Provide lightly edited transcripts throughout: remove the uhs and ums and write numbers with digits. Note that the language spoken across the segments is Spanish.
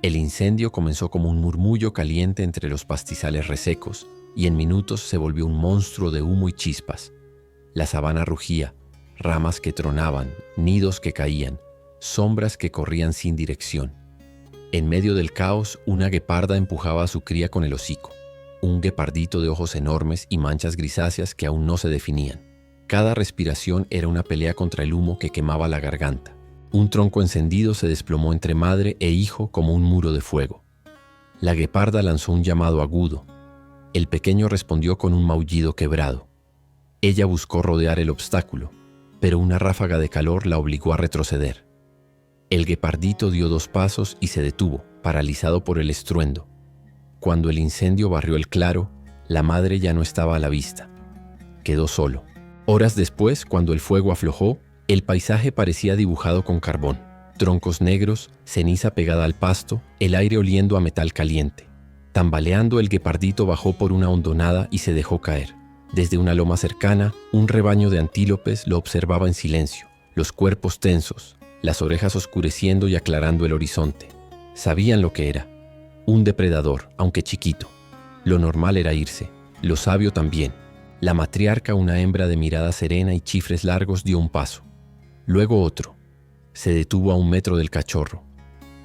El incendio comenzó como un murmullo caliente entre los pastizales resecos y en minutos se volvió un monstruo de humo y chispas. La sabana rugía, ramas que tronaban, nidos que caían, sombras que corrían sin dirección. En medio del caos, una gueparda empujaba a su cría con el hocico, un guepardito de ojos enormes y manchas grisáceas que aún no se definían. Cada respiración era una pelea contra el humo que quemaba la garganta. Un tronco encendido se desplomó entre madre e hijo como un muro de fuego. La gueparda lanzó un llamado agudo. El pequeño respondió con un maullido quebrado. Ella buscó rodear el obstáculo, pero una ráfaga de calor la obligó a retroceder. El guepardito dio 2 pasos y se detuvo, paralizado por el estruendo. Cuando el incendio barrió el claro, la madre ya no estaba a la vista. Quedó solo. Horas después, cuando el fuego aflojó, el paisaje parecía dibujado con carbón. Troncos negros, ceniza pegada al pasto, el aire oliendo a metal caliente. Tambaleando, el guepardito bajó por una hondonada y se dejó caer. Desde una loma cercana, un rebaño de antílopes lo observaba en silencio, los cuerpos tensos, las orejas oscureciendo y aclarando el horizonte. Sabían lo que era. Un depredador, aunque chiquito. Lo normal era irse, lo sabio también. La matriarca, una hembra de mirada serena y chifres largos, dio un paso. Luego otro. Se detuvo a 1 metro del cachorro.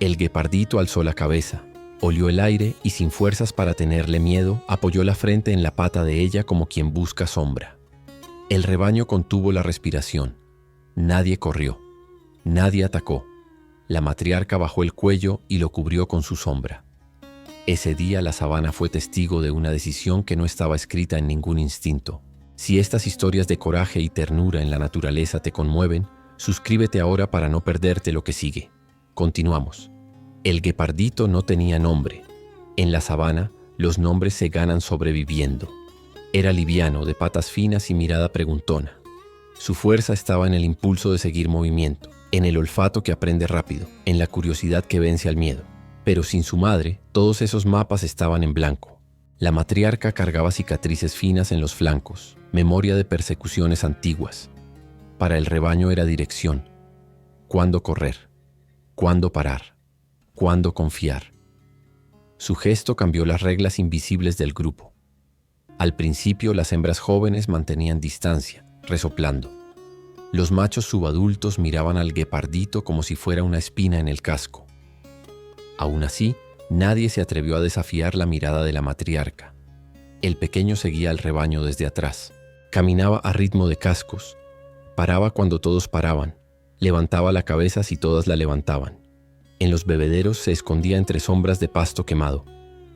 El guepardito alzó la cabeza, olió el aire y sin fuerzas para tenerle miedo, apoyó la frente en la pata de ella como quien busca sombra. El rebaño contuvo la respiración. Nadie corrió. Nadie atacó. La matriarca bajó el cuello y lo cubrió con su sombra. Ese día la sabana fue testigo de una decisión que no estaba escrita en ningún instinto. Si estas historias de coraje y ternura en la naturaleza te conmueven, suscríbete ahora para no perderte lo que sigue. Continuamos. El guepardito no tenía nombre. En la sabana, los nombres se ganan sobreviviendo. Era liviano, de patas finas y mirada preguntona. Su fuerza estaba en el impulso de seguir movimiento, en el olfato que aprende rápido, en la curiosidad que vence al miedo. Pero sin su madre, todos esos mapas estaban en blanco. La matriarca cargaba cicatrices finas en los flancos, memoria de persecuciones antiguas. Para el rebaño era dirección. ¿Cuándo correr? ¿Cuándo parar? ¿Cuándo confiar? Su gesto cambió las reglas invisibles del grupo. Al principio, las hembras jóvenes mantenían distancia, resoplando. Los machos subadultos miraban al guepardito como si fuera una espina en el casco. Aún así, nadie se atrevió a desafiar la mirada de la matriarca. El pequeño seguía al rebaño desde atrás. Caminaba a ritmo de cascos. Paraba cuando todos paraban. Levantaba la cabeza si todas la levantaban. En los bebederos se escondía entre sombras de pasto quemado.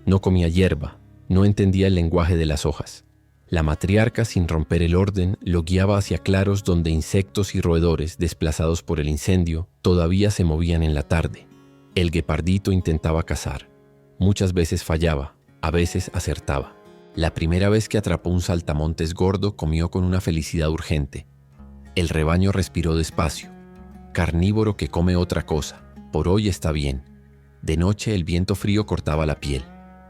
No comía hierba. No entendía el lenguaje de las hojas. La matriarca, sin romper el orden, lo guiaba hacia claros donde insectos y roedores, desplazados por el incendio, todavía se movían en la tarde. El guepardito intentaba cazar. Muchas veces fallaba, a veces acertaba. La primera vez que atrapó un saltamontes gordo, comió con una felicidad urgente. El rebaño respiró despacio. Carnívoro que come otra cosa. Por hoy está bien. De noche el viento frío cortaba la piel.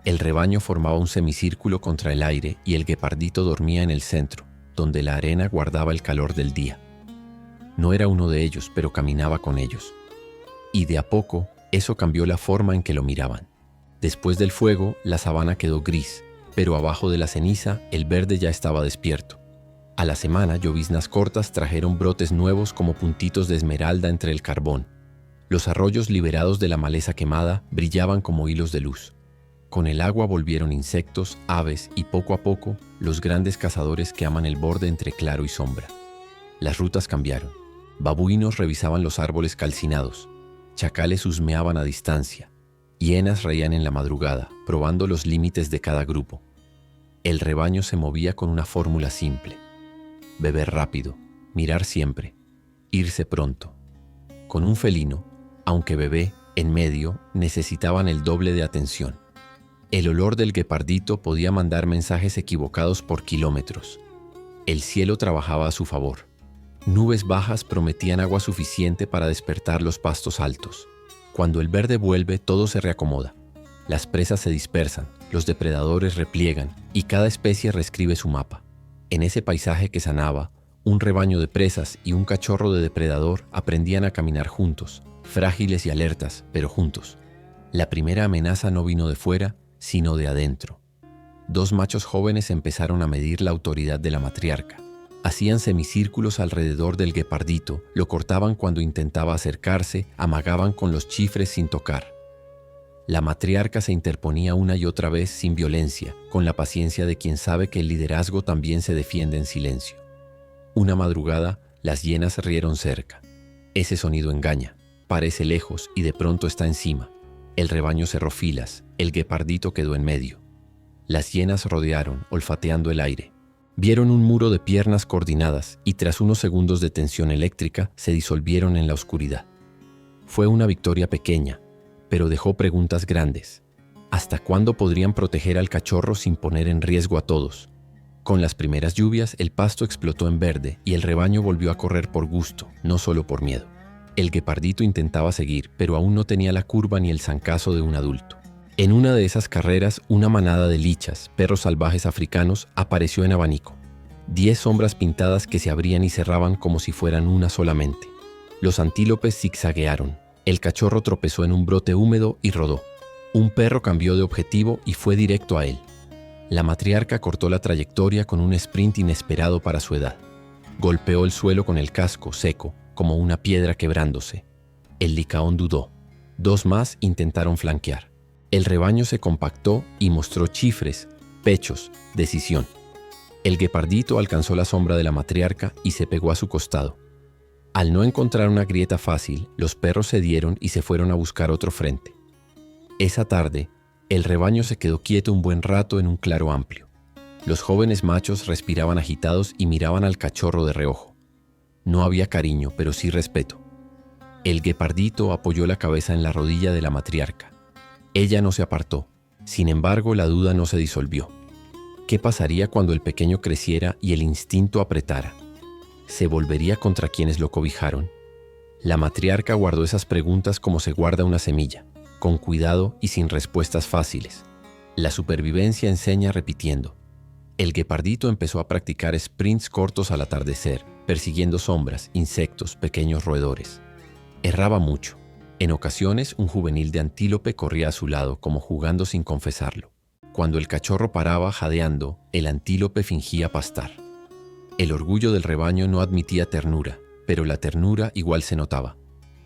El rebaño formaba un semicírculo contra el aire y el guepardito dormía en el centro, donde la arena guardaba el calor del día. No era uno de ellos, pero caminaba con ellos. Y de a poco, eso cambió la forma en que lo miraban. Después del fuego, la sabana quedó gris, pero abajo de la ceniza, el verde ya estaba despierto. A la semana, lloviznas cortas trajeron brotes nuevos como puntitos de esmeralda entre el carbón. Los arroyos liberados de la maleza quemada brillaban como hilos de luz. Con el agua volvieron insectos, aves y poco a poco, los grandes cazadores que aman el borde entre claro y sombra. Las rutas cambiaron. Babuinos revisaban los árboles calcinados. Chacales husmeaban a distancia. Hienas reían en la madrugada, probando los límites de cada grupo. El rebaño se movía con una fórmula simple. Beber rápido, mirar siempre, irse pronto. Con un felino, aunque bebé, en medio, necesitaban el doble de atención. El olor del guepardito podía mandar mensajes equivocados por kilómetros. El cielo trabajaba a su favor. Nubes bajas prometían agua suficiente para despertar los pastos altos. Cuando el verde vuelve, todo se reacomoda. Las presas se dispersan, los depredadores repliegan y cada especie reescribe su mapa. En ese paisaje que sanaba, un rebaño de presas y un cachorro de depredador aprendían a caminar juntos, frágiles y alertas, pero juntos. La primera amenaza no vino de fuera, sino de adentro. Dos machos jóvenes empezaron a medir la autoridad de la matriarca. Hacían semicírculos alrededor del guepardito, lo cortaban cuando intentaba acercarse, amagaban con los chifres sin tocar. La matriarca se interponía una y otra vez sin violencia, con la paciencia de quien sabe que el liderazgo también se defiende en silencio. Una madrugada, las hienas rieron cerca. Ese sonido engaña, parece lejos y de pronto está encima. El rebaño cerró filas, el guepardito quedó en medio. Las hienas rodearon, olfateando el aire. Vieron un muro de piernas coordinadas y tras unos segundos de tensión eléctrica se disolvieron en la oscuridad. Fue una victoria pequeña, pero dejó preguntas grandes. ¿Hasta cuándo podrían proteger al cachorro sin poner en riesgo a todos? Con las primeras lluvias, el pasto explotó en verde y el rebaño volvió a correr por gusto, no solo por miedo. El guepardito intentaba seguir, pero aún no tenía la curva ni el zancazo de un adulto. En una de esas carreras, una manada de lichas, perros salvajes africanos, apareció en abanico. 10 sombras pintadas que se abrían y cerraban como si fueran una solamente. Los antílopes zigzaguearon. El cachorro tropezó en un brote húmedo y rodó. Un perro cambió de objetivo y fue directo a él. La matriarca cortó la trayectoria con un sprint inesperado para su edad. Golpeó el suelo con el casco seco, como una piedra quebrándose. El licaón dudó. 2 más intentaron flanquear. El rebaño se compactó y mostró chifres, pechos, decisión. El guepardito alcanzó la sombra de la matriarca y se pegó a su costado. Al no encontrar una grieta fácil, los perros cedieron y se fueron a buscar otro frente. Esa tarde, el rebaño se quedó quieto un buen rato en un claro amplio. Los jóvenes machos respiraban agitados y miraban al cachorro de reojo. No había cariño, pero sí respeto. El guepardito apoyó la cabeza en la rodilla de la matriarca. Ella no se apartó. Sin embargo, la duda no se disolvió. ¿Qué pasaría cuando el pequeño creciera y el instinto apretara? ¿Se volvería contra quienes lo cobijaron? La matriarca guardó esas preguntas como se guarda una semilla, con cuidado y sin respuestas fáciles. La supervivencia enseña repitiendo. El guepardito empezó a practicar sprints cortos al atardecer, persiguiendo sombras, insectos, pequeños roedores. Erraba mucho. En ocasiones, un juvenil de antílope corría a su lado, como jugando sin confesarlo. Cuando el cachorro paraba jadeando, el antílope fingía pastar. El orgullo del rebaño no admitía ternura, pero la ternura igual se notaba.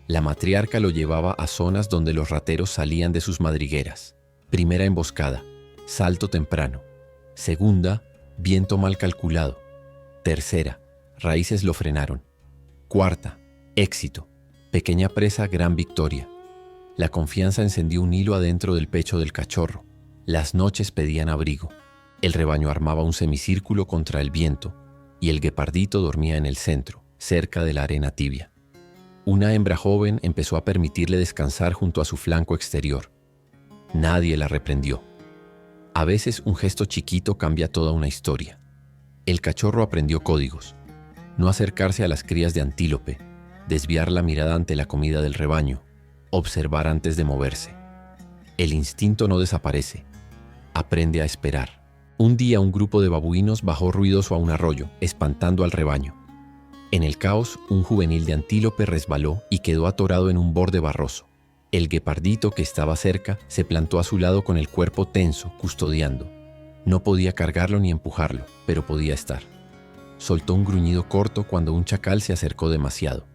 La matriarca lo llevaba a zonas donde los rateros salían de sus madrigueras. Primera emboscada, salto temprano. Segunda, viento mal calculado. Tercera, raíces lo frenaron. Cuarta, éxito. Pequeña presa, gran victoria. La confianza encendió un hilo adentro del pecho del cachorro. Las noches pedían abrigo. El rebaño armaba un semicírculo contra el viento y el guepardito dormía en el centro, cerca de la arena tibia. Una hembra joven empezó a permitirle descansar junto a su flanco exterior. Nadie la reprendió. A veces un gesto chiquito cambia toda una historia. El cachorro aprendió códigos. No acercarse a las crías de antílope, desviar la mirada ante la comida del rebaño, observar antes de moverse. El instinto no desaparece. Aprende a esperar. Un día un grupo de babuinos bajó ruidoso a un arroyo, espantando al rebaño. En el caos, un juvenil de antílope resbaló y quedó atorado en un borde barroso. El guepardito, que estaba cerca, se plantó a su lado con el cuerpo tenso, custodiando. No podía cargarlo ni empujarlo, pero podía estar. Soltó un gruñido corto cuando un chacal se acercó demasiado.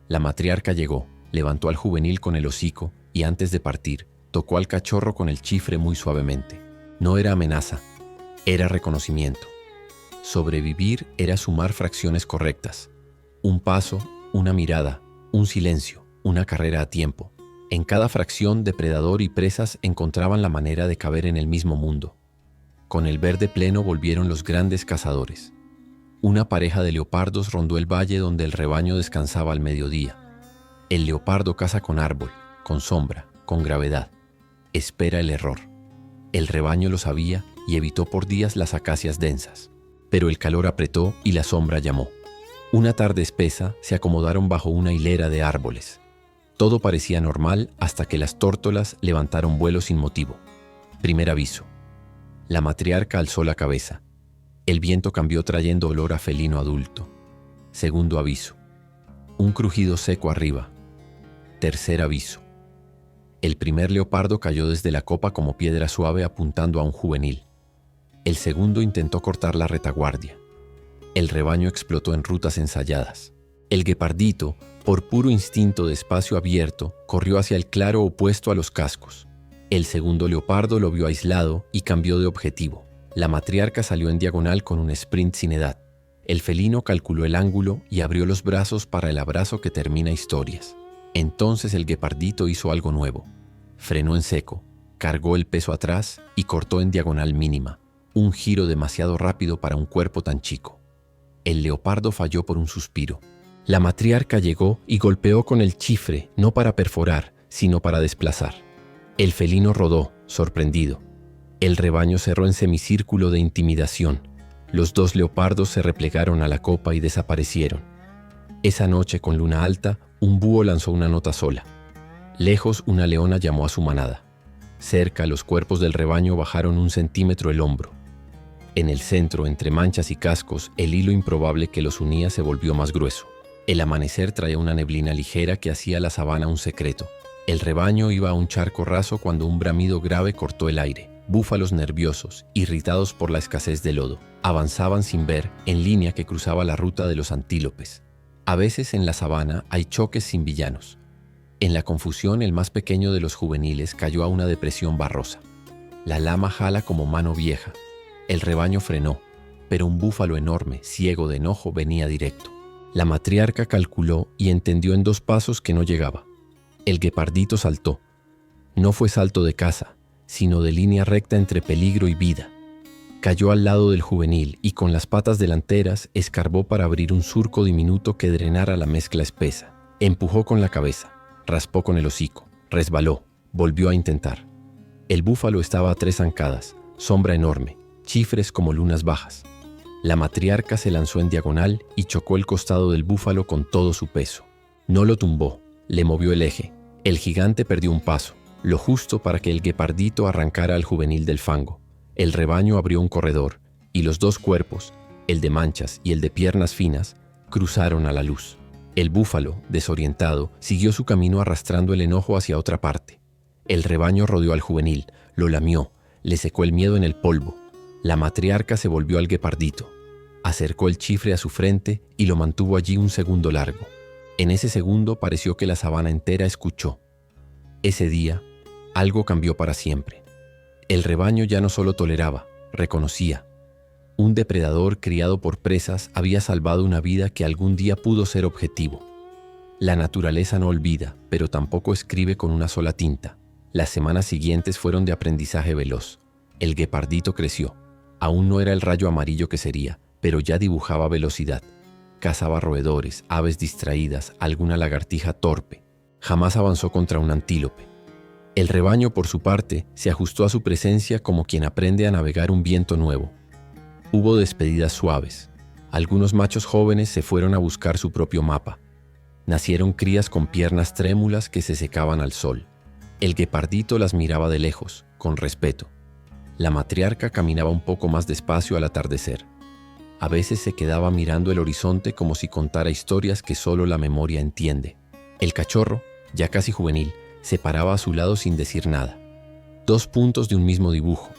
La matriarca llegó, levantó al juvenil con el hocico y antes de partir, tocó al cachorro con el chifre muy suavemente. No era amenaza, era reconocimiento. Sobrevivir era sumar fracciones correctas. Un paso, una mirada, un silencio, una carrera a tiempo. En cada fracción, depredador y presas encontraban la manera de caber en el mismo mundo. Con el verde pleno volvieron los grandes cazadores. Una pareja de leopardos rondó el valle donde el rebaño descansaba al mediodía. El leopardo caza con árbol, con sombra, con gravedad. Espera el error. El rebaño lo sabía y evitó por días las acacias densas. Pero el calor apretó y la sombra llamó. Una tarde espesa se acomodaron bajo una hilera de árboles. Todo parecía normal hasta que las tórtolas levantaron vuelo sin motivo. Primer aviso. La matriarca alzó la cabeza. El viento cambió trayendo olor a felino adulto. Segundo aviso. Un crujido seco arriba. Tercer aviso. El primer leopardo cayó desde la copa como piedra suave apuntando a un juvenil. El segundo intentó cortar la retaguardia. El rebaño explotó en rutas ensayadas. El guepardito, por puro instinto de espacio abierto, corrió hacia el claro opuesto a los cascos. El segundo leopardo lo vio aislado y cambió de objetivo. La matriarca salió en diagonal con un sprint sin edad. El felino calculó el ángulo y abrió los brazos para el abrazo que termina historias. Entonces el guepardito hizo algo nuevo. Frenó en seco, cargó el peso atrás y cortó en diagonal mínima. Un giro demasiado rápido para un cuerpo tan chico. El leopardo falló por un suspiro. La matriarca llegó y golpeó con el chifre, no para perforar, sino para desplazar. El felino rodó, sorprendido. El rebaño cerró en semicírculo de intimidación. Los dos leopardos se replegaron a la copa y desaparecieron. Esa noche, con luna alta, un búho lanzó una nota sola. Lejos, una leona llamó a su manada. Cerca, los cuerpos del rebaño bajaron 1 centímetro el hombro. En el centro, entre manchas y cascos, el hilo improbable que los unía se volvió más grueso. El amanecer traía una neblina ligera que hacía la sabana un secreto. El rebaño iba a un charco raso cuando un bramido grave cortó el aire. Búfalos nerviosos, irritados por la escasez de lodo, avanzaban sin ver, en línea que cruzaba la ruta de los antílopes. A veces en la sabana hay choques sin villanos. En la confusión, el más pequeño de los juveniles cayó a una depresión barrosa. La lama jala como mano vieja. El rebaño frenó, pero un búfalo enorme, ciego de enojo, venía directo. La matriarca calculó y entendió en 2 pasos que no llegaba. El guepardito saltó. No fue salto de caza, sino de línea recta entre peligro y vida. Cayó al lado del juvenil y con las patas delanteras escarbó para abrir un surco diminuto que drenara la mezcla espesa. Empujó con la cabeza, raspó con el hocico, resbaló, volvió a intentar. El búfalo estaba a 3 zancadas, sombra enorme, chifres como lunas bajas. La matriarca se lanzó en diagonal y chocó el costado del búfalo con todo su peso. No lo tumbó, le movió el eje. El gigante perdió un paso, lo justo para que el guepardito arrancara al juvenil del fango. El rebaño abrió un corredor y los 2 cuerpos, el de manchas y el de piernas finas, cruzaron a la luz. El búfalo, desorientado, siguió su camino arrastrando el enojo hacia otra parte. El rebaño rodeó al juvenil, lo lamió, le secó el miedo en el polvo. La matriarca se volvió al guepardito, acercó el chifre a su frente y lo mantuvo allí 1 segundo largo. En ese segundo pareció que la sabana entera escuchó. Ese día, algo cambió para siempre. El rebaño ya no solo toleraba, reconocía. Un depredador criado por presas había salvado una vida que algún día pudo ser objetivo. La naturaleza no olvida, pero tampoco escribe con una sola tinta. Las semanas siguientes fueron de aprendizaje veloz. El guepardito creció. Aún no era el rayo amarillo que sería, pero ya dibujaba velocidad. Cazaba roedores, aves distraídas, alguna lagartija torpe. Jamás avanzó contra un antílope. El rebaño, por su parte, se ajustó a su presencia como quien aprende a navegar un viento nuevo. Hubo despedidas suaves. Algunos machos jóvenes se fueron a buscar su propio mapa. Nacieron crías con piernas trémulas que se secaban al sol. El guepardito las miraba de lejos, con respeto. La matriarca caminaba un poco más despacio al atardecer. A veces se quedaba mirando el horizonte como si contara historias que solo la memoria entiende. El cachorro, ya casi juvenil, se paraba a su lado sin decir nada. 2 puntos de un mismo dibujo.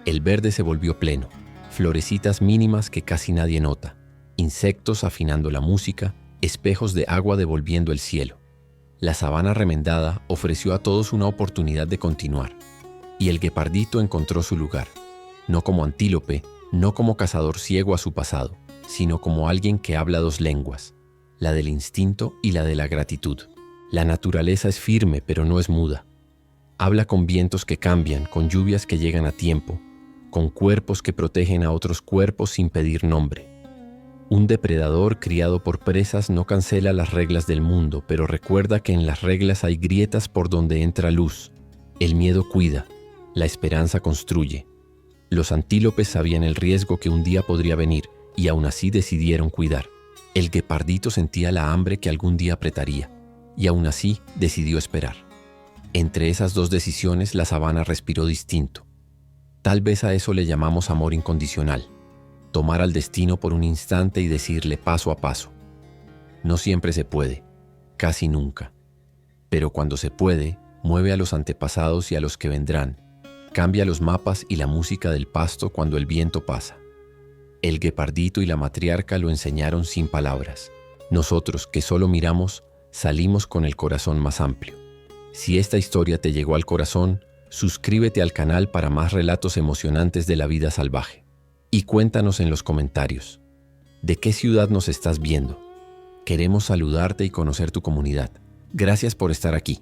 El verde se volvió pleno, florecitas mínimas que casi nadie nota, insectos afinando la música, espejos de agua devolviendo el cielo. La sabana remendada ofreció a todos una oportunidad de continuar. Y el guepardito encontró su lugar, no como antílope, no como cazador ciego a su pasado, sino como alguien que habla 2 lenguas, la del instinto y la de la gratitud. La naturaleza es firme, pero no es muda. Habla con vientos que cambian, con lluvias que llegan a tiempo, con cuerpos que protegen a otros cuerpos sin pedir nombre. Un depredador criado por presas no cancela las reglas del mundo, pero recuerda que en las reglas hay grietas por donde entra luz. El miedo cuida. La esperanza construye. Los antílopes sabían el riesgo que un día podría venir y aún así decidieron cuidar. El guepardito sentía la hambre que algún día apretaría y aún así decidió esperar. Entre esas 2 decisiones la sabana respiró distinto. Tal vez a eso le llamamos amor incondicional. Tomar al destino por un instante y decirle paso a paso. No siempre se puede, casi nunca. Pero cuando se puede, mueve a los antepasados y a los que vendrán, cambia los mapas y la música del pasto cuando el viento pasa. El guepardito y la matriarca lo enseñaron sin palabras. Nosotros, que solo miramos, salimos con el corazón más amplio. Si esta historia te llegó al corazón, suscríbete al canal para más relatos emocionantes de la vida salvaje. Y cuéntanos en los comentarios, ¿de qué ciudad nos estás viendo? Queremos saludarte y conocer tu comunidad. Gracias por estar aquí.